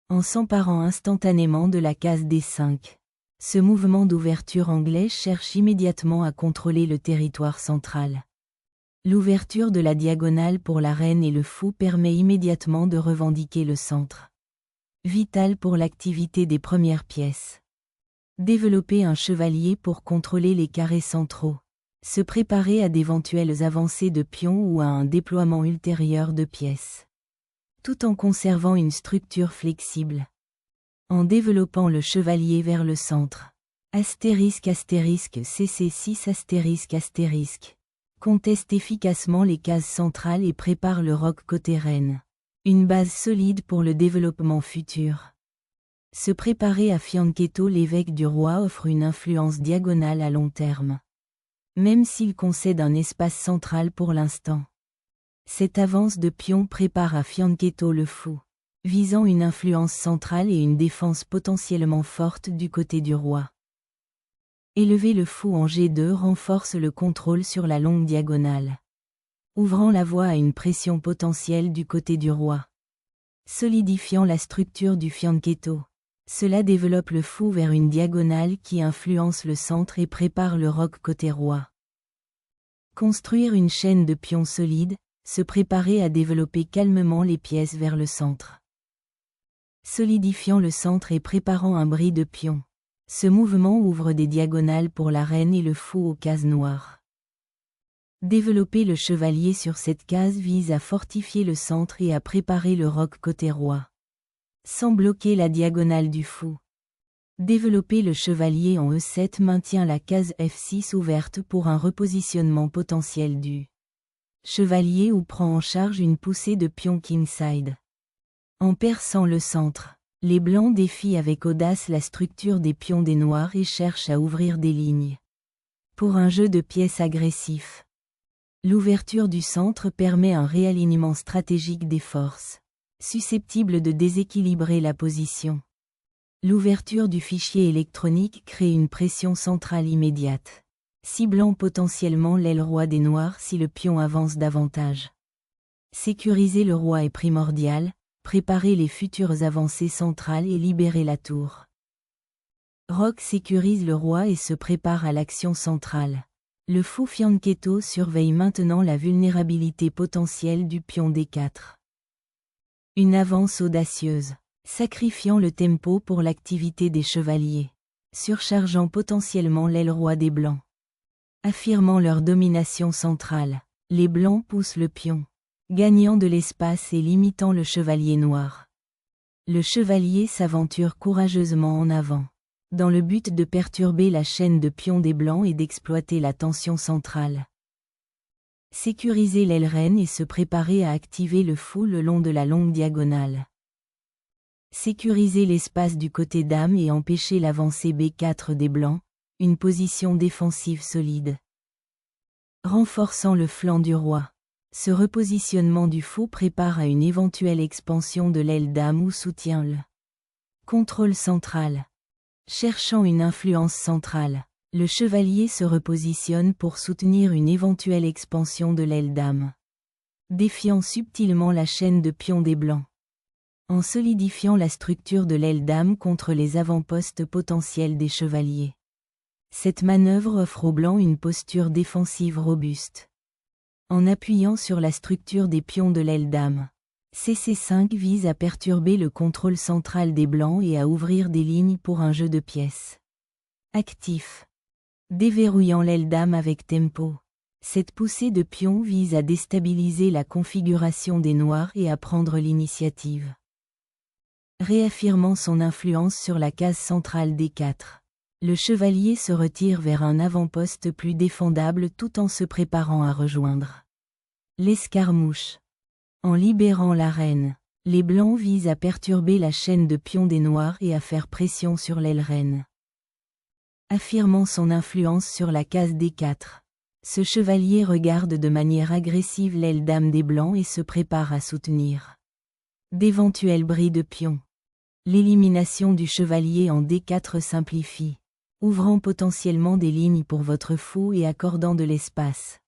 en s'emparant instantanément de la case D5. Ce mouvement d'ouverture anglais cherche immédiatement à contrôler le territoire central. L'ouverture de la diagonale pour la reine et le fou permet immédiatement de revendiquer le centre. Vital pour l'activité des premières pièces. Développer un chevalier pour contrôler les carrés centraux. Se préparer à d'éventuelles avancées de pions ou à un déploiement ultérieur de pièces. Tout en conservant une structure flexible. En développant le chevalier vers le centre. *CC6*. Conteste efficacement les cases centrales et prépare le roc côté reine. Une base solide pour le développement futur. Se préparer à fianchetto l'évêque du roi offre une influence diagonale à long terme. Même s'il concède un espace central pour l'instant. Cette avance de pion prépare à fianchetto le fou, visant une influence centrale et une défense potentiellement forte du côté du roi. Élever le fou en G2 renforce le contrôle sur la longue diagonale, ouvrant la voie à une pression potentielle du côté du roi. Solidifiant la structure du fianchetto. Cela développe le fou vers une diagonale qui influence le centre et prépare le roc côté roi. Construire une chaîne de pions solides, se préparer à développer calmement les pièces vers le centre. Solidifiant le centre et préparant un bris de pions. Ce mouvement ouvre des diagonales pour la reine et le fou aux cases noires. Développer le chevalier sur cette case vise à fortifier le centre et à préparer le roc côté roi. Sans bloquer la diagonale du fou. Développer le chevalier en E7 maintient la case F6 ouverte pour un repositionnement potentiel du chevalier ou prend en charge une poussée de pions kingside. En perçant le centre, les blancs défient avec audace la structure des pions des noirs et cherchent à ouvrir des lignes. Pour un jeu de pièces agressif. L'ouverture du centre permet un réalignement stratégique des forces, susceptible de déséquilibrer la position. L'ouverture du fichier électronique crée une pression centrale immédiate, ciblant potentiellement l'aile roi des noirs si le pion avance davantage. Sécuriser le roi est primordial, préparer les futures avancées centrales et libérer la tour. Roc sécurise le roi et se prépare à l'action centrale. Le fou fianchetto surveille maintenant la vulnérabilité potentielle du pion D4. Une avance audacieuse, sacrifiant le tempo pour l'activité des chevaliers, surchargeant potentiellement l'aile roi des blancs. Affirmant leur domination centrale, les blancs poussent le pion, gagnant de l'espace et limitant le chevalier noir. Le chevalier s'aventure courageusement en avant, dans le but de perturber la chaîne de pions des blancs et d'exploiter la tension centrale. Sécuriser l'aile reine et se préparer à activer le fou le long de la longue diagonale. Sécuriser l'espace du côté dame et empêcher l'avancée B4 des blancs, une position défensive solide. Renforçant le flanc du roi. Ce repositionnement du fou prépare à une éventuelle expansion de l'aile dame ou soutient le contrôle central. Cherchant une influence centrale, le chevalier se repositionne pour soutenir une éventuelle expansion de l'aile dame. Défiant subtilement la chaîne de pions des blancs. En solidifiant la structure de l'aile dame contre les avant-postes potentiels des chevaliers. Cette manœuvre offre aux blancs une posture défensive robuste. En appuyant sur la structure des pions de l'aile dame. CC5 vise à perturber le contrôle central des blancs et à ouvrir des lignes pour un jeu de pièces. Actif. Déverrouillant l'aile dame avec tempo. Cette poussée de pions vise à déstabiliser la configuration des noirs et à prendre l'initiative. Réaffirmant son influence sur la case centrale D4. Le chevalier se retire vers un avant-poste plus défendable tout en se préparant à rejoindre l'escarmouche. En libérant la reine, les blancs visent à perturber la chaîne de pions des noirs et à faire pression sur l'aile reine. Affirmant son influence sur la case D4, ce chevalier regarde de manière agressive l'aile dame des blancs et se prépare à soutenir d'éventuels bris de pions. L'élimination du chevalier en D4 simplifie, ouvrant potentiellement des lignes pour votre fou et accordant de l'espace.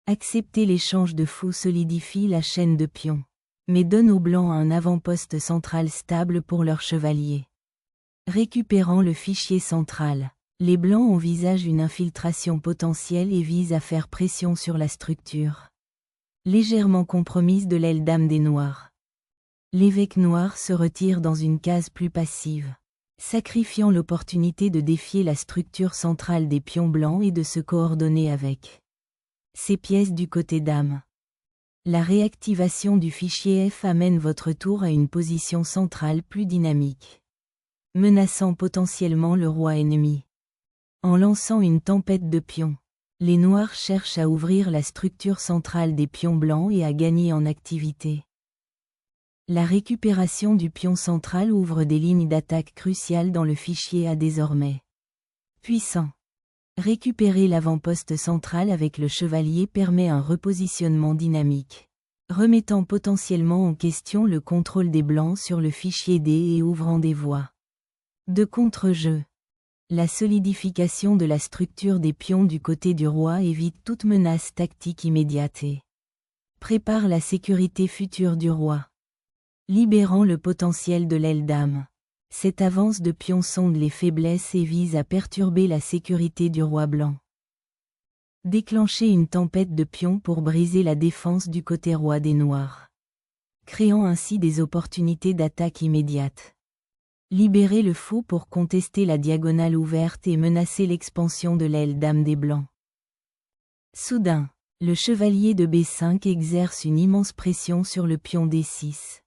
Accepter l'échange de fous solidifie la chaîne de pions. mais donne aux Blancs un avant-poste central stable pour leur chevalier. Récupérant le fichier central, les Blancs envisagent une infiltration potentielle et visent à faire pression sur la structure légèrement compromise de l'aile dame des Noirs. L'évêque noir se retire dans une case plus passive, sacrifiant l'opportunité de défier la structure centrale des pions blancs et de se coordonner avec ses pièces du côté dame. La réactivation du fichier F amène votre tour à une position centrale plus dynamique, menaçant potentiellement le roi ennemi. En lançant une tempête de pions, les Noirs cherchent à ouvrir la structure centrale des pions blancs et à gagner en activité. La récupération du pion central ouvre des lignes d'attaque cruciales dans le fichier A désormais puissant. Récupérer l'avant-poste central avec le chevalier permet un repositionnement dynamique, remettant potentiellement en question le contrôle des Blancs sur le fichier D et ouvrant des voies de contre-jeu. La solidification de la structure des pions du côté du roi évite toute menace tactique immédiate et prépare la sécurité future du roi, libérant le potentiel de l'aile dame. Cette avance de pions sonde les faiblesses et vise à perturber la sécurité du roi blanc. Déclencher une tempête de pions pour briser la défense du côté roi des Noirs, créant ainsi des opportunités d'attaque immédiate. Libérer le fou pour contester la diagonale ouverte et menacer l'expansion de l'aile dame des Blancs. Soudain, le chevalier de B5 exerce une immense pression sur le pion D6,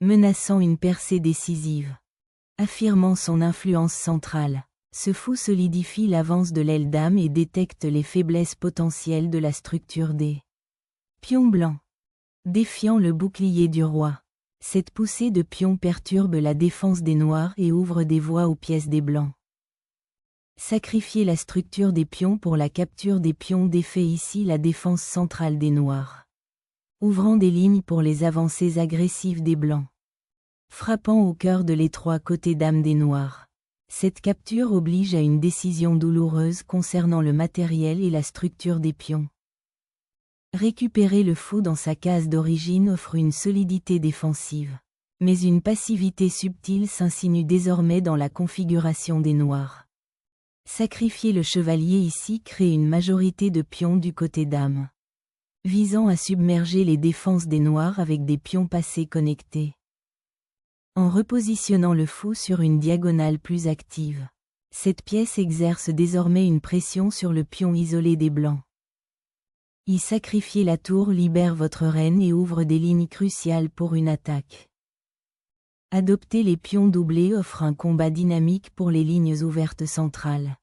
menaçant une percée décisive. Affirmant son influence centrale, ce fou solidifie l'avance de l'aile dame et détecte les faiblesses potentielles de la structure des pions blancs. Défiant le bouclier du roi, cette poussée de pions perturbe la défense des Noirs et ouvre des voies aux pièces des Blancs. Sacrifier la structure des pions pour la capture des pions défait ici la défense centrale des Noirs, ouvrant des lignes pour les avancées agressives des Blancs. Frappant au cœur de l'étroit côté dame des Noirs, cette capture oblige à une décision douloureuse concernant le matériel et la structure des pions. Récupérer le fou dans sa case d'origine offre une solidité défensive, mais une passivité subtile s'insinue désormais dans la configuration des Noirs. Sacrifier le chevalier ici crée une majorité de pions du côté dame, visant à submerger les défenses des Noirs avec des pions passés connectés. En repositionnant le fou sur une diagonale plus active, cette pièce exerce désormais une pression sur le pion isolé des Blancs. Y sacrifier la tour libère votre reine et ouvre des lignes cruciales pour une attaque. Adopter les pions doublés offre un combat dynamique pour les lignes ouvertes centrales.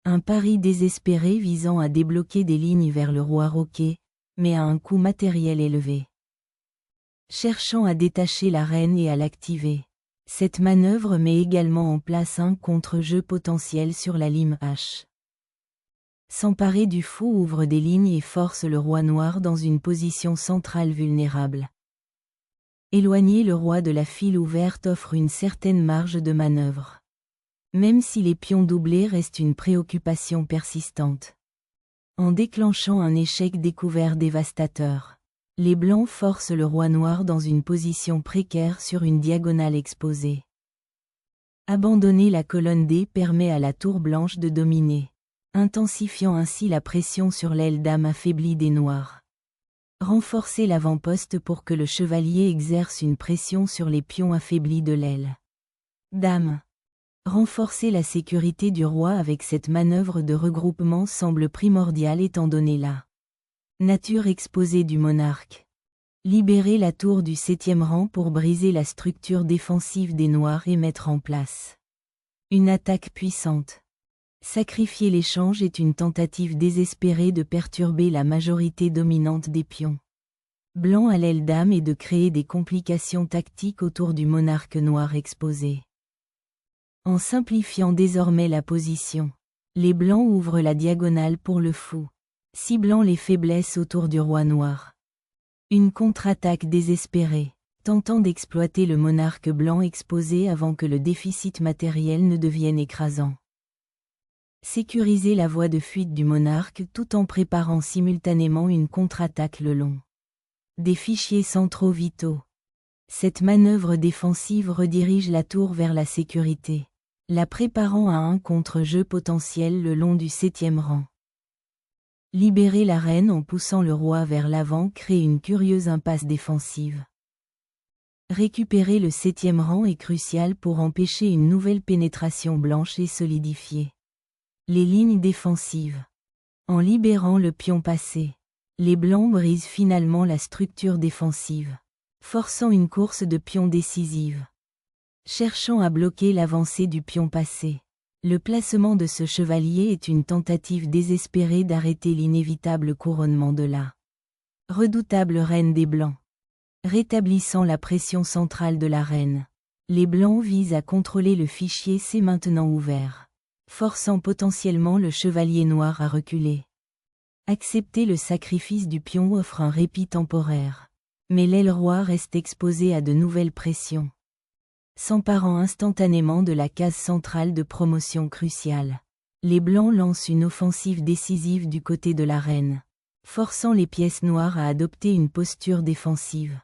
Un pari désespéré visant à débloquer des lignes vers le roi roquet, mais à un coût matériel élevé. Cherchant à détacher la reine et à l'activer, cette manœuvre met également en place un contre-jeu potentiel sur la ligne H. S'emparer du fou ouvre des lignes et force le roi noir dans une position centrale vulnérable. Éloigner le roi de la file ouverte offre une certaine marge de manœuvre, même si les pions doublés restent une préoccupation persistante. En déclenchant un échec découvert dévastateur, les Blancs forcent le roi noir dans une position précaire sur une diagonale exposée. Abandonner la colonne D permet à la tour blanche de dominer, intensifiant ainsi la pression sur l'aile dame affaiblie des Noirs. Renforcer l'avant-poste pour que le chevalier exerce une pression sur les pions affaiblis de l'aile dame. Renforcer la sécurité du roi avec cette manœuvre de regroupement semble primordial étant donné la nature exposée du monarque. Libérer la tour du 7e rang pour briser la structure défensive des Noirs et mettre en place une attaque puissante. Sacrifier l'échange est une tentative désespérée de perturber la majorité dominante des pions blancs à l'aile dame et de créer des complications tactiques autour du monarque noir exposé. En simplifiant désormais la position, les Blancs ouvrent la diagonale pour le fou, ciblant les faiblesses autour du roi noir. Une contre-attaque désespérée, tentant d'exploiter le monarque blanc exposé avant que le déficit matériel ne devienne écrasant. Sécuriser la voie de fuite du monarque tout en préparant simultanément une contre-attaque le long Des fichiers centraux vitaux. Cette manœuvre défensive redirige la tour vers la sécurité, la préparant à un contre-jeu potentiel le long du 7e rang. Libérer la reine en poussant le roi vers l'avant crée une curieuse impasse défensive. Récupérer le 7e rang est crucial pour empêcher une nouvelle pénétration blanche et solidifier les lignes défensives. En libérant le pion passé, les blancs brisent finalement la structure défensive, forçant une course de pions décisive. Cherchant à bloquer l'avancée du pion passé, le placement de ce chevalier est une tentative désespérée d'arrêter l'inévitable couronnement de la redoutable reine des Blancs. Rétablissant la pression centrale de la reine, les Blancs visent à contrôler le fichier C maintenant ouvert, forçant potentiellement le chevalier noir à reculer. Accepter le sacrifice du pion offre un répit temporaire, mais l'aile roi reste exposée à de nouvelles pressions, s'emparant instantanément de la case centrale de promotion cruciale. Les Blancs lancent une offensive décisive du côté de la reine, forçant les pièces noires à adopter une posture défensive.